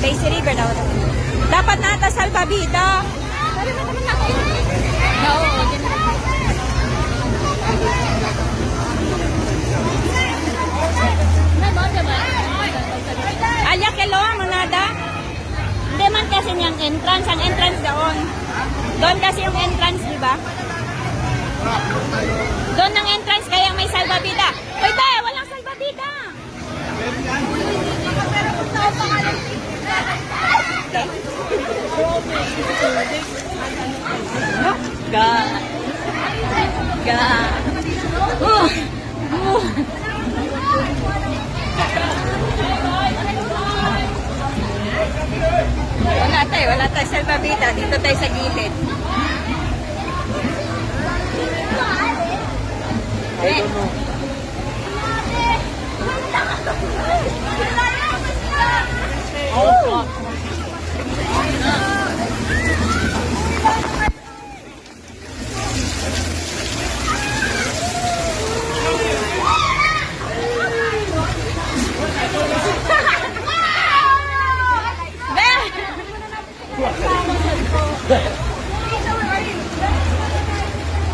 Lazy River daw. Dapat nata salbabida. Alya kelo manada. Hindi man kasi niyang entrance, ang entrance doon. Doon kasi yung entrance, di ba? Doon ang entrance kaya may salbabida. Hoy, te, walang salbabida. God. Wala tayo salbabida. Dito tayo sa gilid. I don't know. Oh,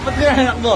ba't kaya anak mo?